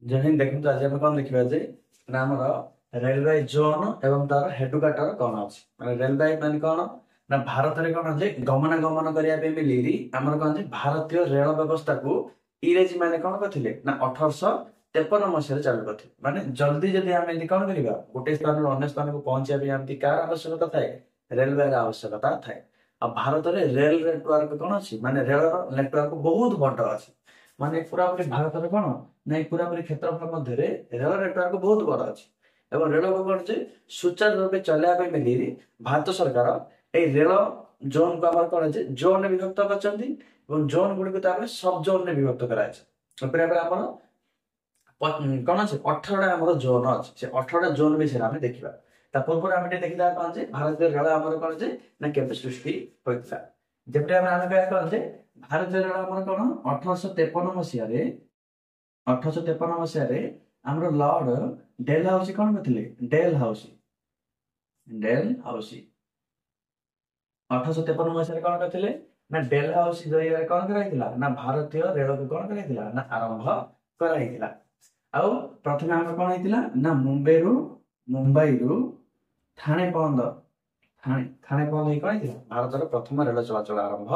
जय हिंद। देखो आज आम कौन देखा जे ना आमर रेलवे जोन एवं तार हेडक्वार्टर कौन अच्छी माने रेलवे मान कौन ना भारत में कौन जे गमनागमन करने मिली आमर कौन जे भारतीय रेल व्यवस्था को इंग्रेजी माने कौन करथिले ना 1853 मसीह चालू करथिले। माने जल्दी जल्दी आम कौन करवा गोटे स्थान अन्य स्थान को पहुंचा कार आवश्यकता थाए रेलवे आवश्यकता थाए। आ भारत में रेल नेटवर्क कौन अच्छी माने रेल नेटवर्क बहुत बड़ अच्छी माने पूरा भारत में कौन ना पूरा क्षेत्रफल मध्य रेल नेटवर्क बहुत बड़ अच्छी एवं रेल को कौन से सुचारू रूप चलने मिली भारत सरकार ये रेल जोन को आम कौन जोन विभक्त कर जोन गुड़िक सब जोन में विभक्त कराम कौन अच्छे 18टा आम जोन अच्छे से 18टा जोन विषय आम देखा पूर्व आम देखा कौन से भारतीय रेल आम कौन से ना केवे सृष्टि होता जब आम कह कौन से भारतीय रेल आम कौन 1853 मसीह 1853 मसीह आमर लॉर्ड डेल हाउसी कौन करथिले डेल हाउसी 1853 मसीह कौन करथिले ना डेल हाउसी जरिए कौन कराइथिला ना भारतीय रेल को कौन कराइथिला ना आरंभ कराइथिला। आउ प्रथम आम कौन होइतिला ना मुंबई रु ठाणे बंद ठाणे बंद होई कौन होइतिला भारत प्रथम रेल चलाचल आरंभ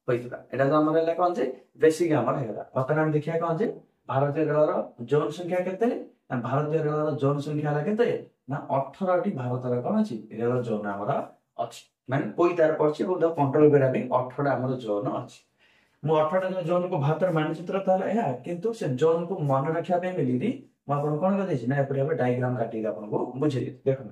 होइतिला। एटा तो हमर ହେଲା कौन जे बेसिक हमर हेला वर्तमान देखिया कौन जे भारतीय रेल जोन संख्या केते ना भारतीय रेल जोन संख्या हला केते ना 18 टी भारत कौन अछि रेल जोन हमर अछि माने कोई तार पड़छि और कंट्रोल करा भी 18 हमर जोन अछि। मु 18 जोन को भारत मानचित्र ताला या किंतु से जोन को मन रखिया पे मिली म आपन कोन कर देछि ना एपरि हम डायग्राम काटी आपन को बुझे देखो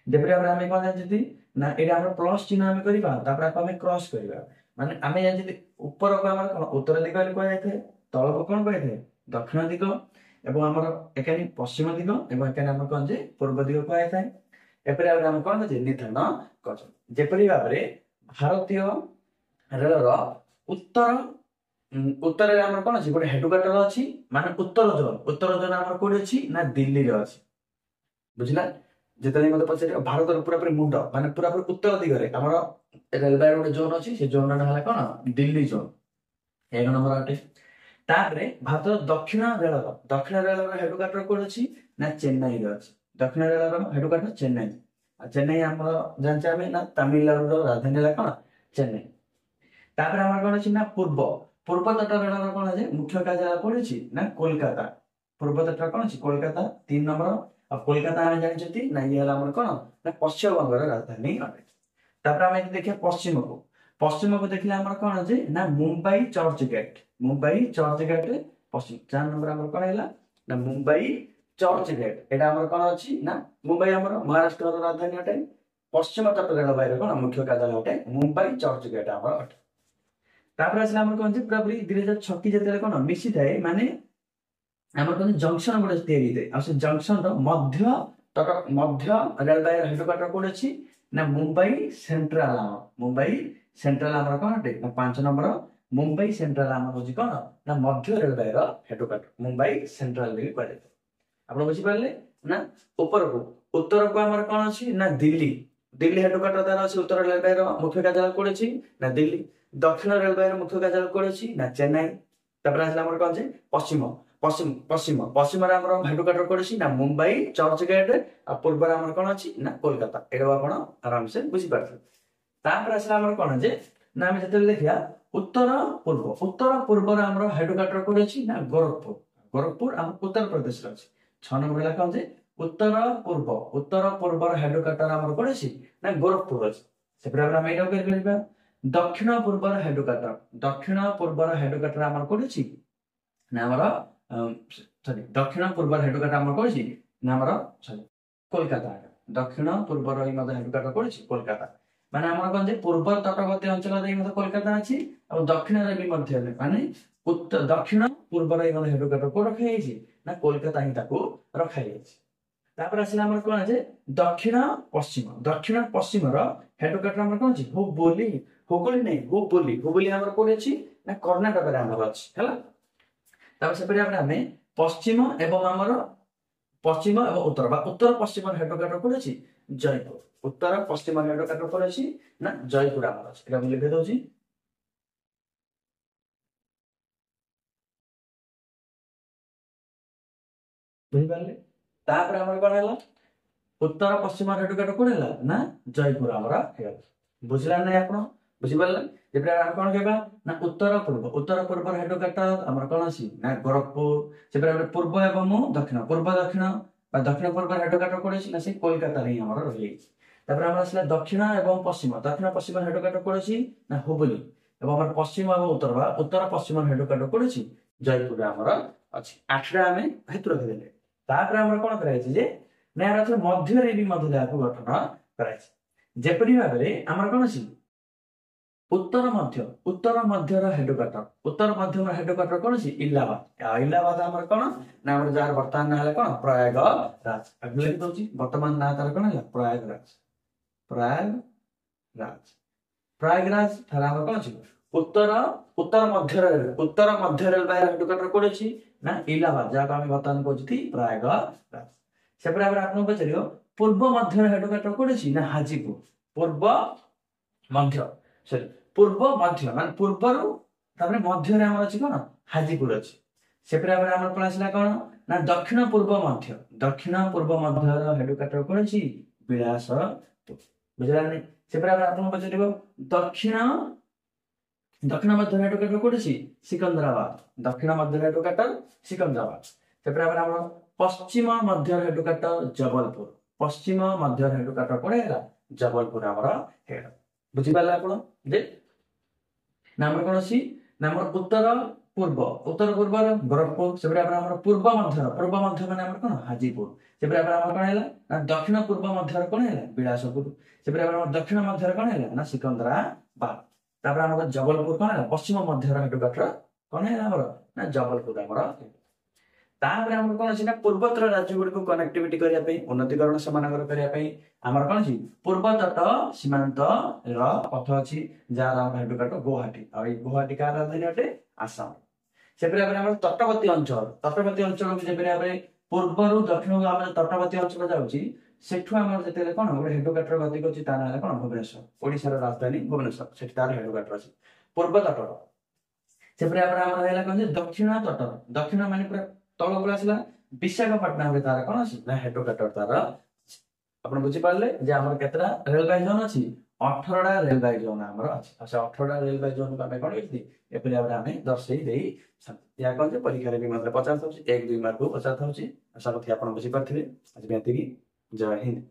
जेपरि हम कोन जानछि ना एटा हम प्लस चिन्ह हम करबा तापर हम क्रॉस करबा माने आमे जानछि ऊपर को हमर कोन उत्तर दिग को जायथे तळ को कोन कहथे दक्षिण दिग एवं हमर एकानी पश्चिम दिग एवं एकानी हम कोन जे पूर्व दिग को जायथे एपरि हम कोन जे निर्धारण कर जेपरि भाबरे भारतीय रेल रो उत्तर उत्तर में कौन अच्छी गोटे हेडक्वार्टर अच्छी माने उत्तर जोन आम कौन अच्छी ना दिल्ली रे अच्छी बुझला। जिते मत पचार भारत पूरा पूरी मुंड माने पूरा पूरी उत्तर दिगरे आमर रेलवे गोटे जोन अच्छी से जोन ना है कौन दिल्ली जोन एक नंबर अटे। तापरे भारत दक्षिण रेल हेडक्वार्टर कौन अच्छी ना चेन्नई रे अच्छी दक्षिण रेल हेडक्वार्टर चेन्नई चेन्नई आम जानचे ना तमिलनाडु राजधानी है कौन चेन्नई। तापर आम कौन अच्छी ना पूर्व तट रेल कौन है मुख्य कार्यालय कौन अच्छी ना कोलकाता पूर्व तट कौन अच्छी कोलकाता 3 नंबर और कोलकाता आम जानते ना ये कौन ना पश्चिम बंगर राजधानी अटे। तापर आम देखिए पश्चिम को देखिले आम कौन अच्छे ना मुंबई चर्च गेट पश्चिम 4 नंबर आम कौन है ना मुंबई चर्च गेट एटा आम कौन अच्छी ना मुंबई आम महाराष्ट्र राजधानी अटे पश्चिम तट रेलवे कौन मुख्य कार्यालय अटे मुंबई चर्च गेट आम अटे। तापर आसला हमर कोन जे पूरा पूरी 2006 जते कोन मिसी थाए माने हमर कोन जंक्शन गोटे तयारी थाए आ से जंक्शन रो मध्य रेलवे हेडक्वार्टर कोन अछि ना मुंबई सेंट्रल हमर कोन अटे ना 5 नंबर मुंबई सेंट्रल हमर होजी कोन ना मध्य रेलवे रो हेडक्वार्टर मुंबई सेंट्रल भी कहले आपण बुझी पाले ना ऊपर को उत्तर को हमर कोन अछि ना दिल्ली हेडक्वार्टर तार अछि उत्तर रेलवे रो मुख्य कार्यालय कोन अछि ना दिल्ली दक्षिण रेलवे मुख्य कार्यालय कौन अच्छी ना चेन्नई। तापर आसला हमर कोन जे पश्चिम रे हमर हेडक्वार्टर कौन अच्छी ना मुंबई चर्च गेट आ पूर्व रे हमर कोन अच्छी ना कोलकाता एडो आपण आराम से बुझी पारछ। तापर आसला हमर कोन जे ना हम जते देखिया उत्तर पूर्व रे हमर हेडक्वार्टर कौन अच्छी ना गोरखपुर हम उत्तर प्रदेश रे अछि 6 नंबर ला कोन जे उत्तर पूर्व रे हेडक्वार्टर हमर कोन अच्छी ना गोरखपुर अछि से प्रकार हम एडो कर लेबा। दक्षिण पूर्व हेडक्वार्टर आमर कोन अछि ना हमर सॉरी दक्षिण पूर्व हेडक्वार्टर आमर कोन अछि ना हमर सॉरी कोलकाता दक्षिण पूर्व रो मध्य हेडक्वार्टर कोन अछि कोलकाता माने हमर कोन जे पूर्व तटवर्ती अंचल रे मध्य कोलकाता अछि और दक्षिण रे भी मध्य माने उत्तर दक्षिण पूर्व रो मध्य हेडक्वार्टर को रखै अछि ना कोलकाता ही ताको रखै अछि। तापर आसला हमर कोन जे दक्षिण पश्चिम रो हेडक्वार्टर हमर कोन अछि हुबली नहीं हुबली हमर कोन अछि ना कर्नाटक रे हमर अछि हैला। तब से परे हमें पश्चिम एवं उत्तर पश्चिम हेडक्वार्टर कोन अछि जयपुर उत्तर पश्चिम हेडक्वार्टर कोन अछि ना जयपुर हमर अछि एटा हम लिखि दउची। ବୁଝିପାରିଲେ। ତାପରେ ଆମର କଣ ହେଲା उत्तर पश्चिम हेडक्वार्टर कोड है ना जयपुर आमर बुझला ना आप बुझिपारे जब आम कौन कह ना उत्तर पूर्व हेडक्वार्टर आम कौन अच्छी ना गोरखपुर से पूर्व एवं दक्षिण पूर्व दक्षिण दक्षिण पूर्व हेडक्वार्टर कोड अच्छी ना से कोलकाता ही आम रही आसला दक्षिण एवं पश्चिम दक्षिण पश्चिम हेडक्वार्टर कोड अच्छी ना हुबली एवं पश्चिम और उत्तर पश्चिम हेडक्वार्टर कोड अच्छी जयपुर आमर अच्छी 8टा आम हेतु रखिदे कौन कर न्यायर मध्य भी गठन करपरी भाव में आम कौन अच्छी उत्तर मध्य हेडक्वार्टर उत्तर मध्य हेडक्वार्टर कौन अच्छी इलाहाबाद इलाहाबाद आम कौन ना जार बर्तमान ना कौन प्रयागराज लिखि दौर बर्तमान ना तार कौन है प्रयागराज प्रयागराज आम कौन अच्छी उत्तर मध्य रेलवे हेडक्वार्टर कौन अच्छी ना इलाहाबाद जहाँ आम बर्तमान कहते प्रयागराज से आपको पचार पूर्व मध्य हेडक्वार्टर कौन अच्छी ना हाजीपुर पूर्व मध्य सॉरी पूर्व मध्य मान पूर्व मध्य अच्छी कौन हाजीपुर अच्छी से कौन आसला कौन ना दक्षिण पूर्व मध्य हेडक्वार्टर कौन अच्छी बिलासपुर बुझला नहीं से आपको पचार दक्षिण मध्य हेडक्वार्टर कौन अच्छी सिकंदराबाद दक्षिण मध्य हेडक्वार्टर सिकंदराबाद से पश्चिम मध्य हेडक्वार्टर जबलपुर पश्चिम मध्य हेडक्वार्टर कौन है जबलपुर आमर हेड बुझिपारे आप कौन अच्छी ना उत्तर पूर्व गोरखपुर से पूर्व मध्य मैंने कौन हाजीपुर से कौन है ना दक्षिण पूर्व मध्य कौन है बिलासपुर से दक्षिण मध्य कौन है ना सिकंदराबाद जबलपुर कौन है पश्चिम मध्य हेडक्वार्टर कौन है ना जबलपुर आमर कौन अच्छी ना पूर्वोत्तर राज्य गुड़ी कनेक्टिविटी करने उन्नतीकरण से आमर कौन अच्छी पूर्व तट सीमांत पथ अच्छी जार हेडक्वार्टर गुवाहाटी गुवाहाटी का राजधानी अटे आसाम से तटवर्ती अंचल पूर्व दक्षिण आम तटवर्ती अंचल जाऊँगी सेठू आम जो कौन गोटे हेडक्वार्टर गति कर कौन भुवनेश्वर ओडिशार राजधानी भुवनेश्वर से हेडक्वार्टर अच्छी पूर्व तटर से कौन दक्षिण तटर दक्षिण मान पूरा तल को आसला विशाखापट्टनम तार कौन अच्छी ना हेडक्वार्टर तार आप बुझिपारे आम केतटा रेलवे जोन अच्छी 18टा रेलवे जोन आम अच्छी 18टा रेलवे जोन को आम कौन एपरी भाव में दर्शे या कौन परीक्षा भी मतलब पचार 1-2 मार्क को पचार आशा करती आप बुझीपारे आज जय हिंद।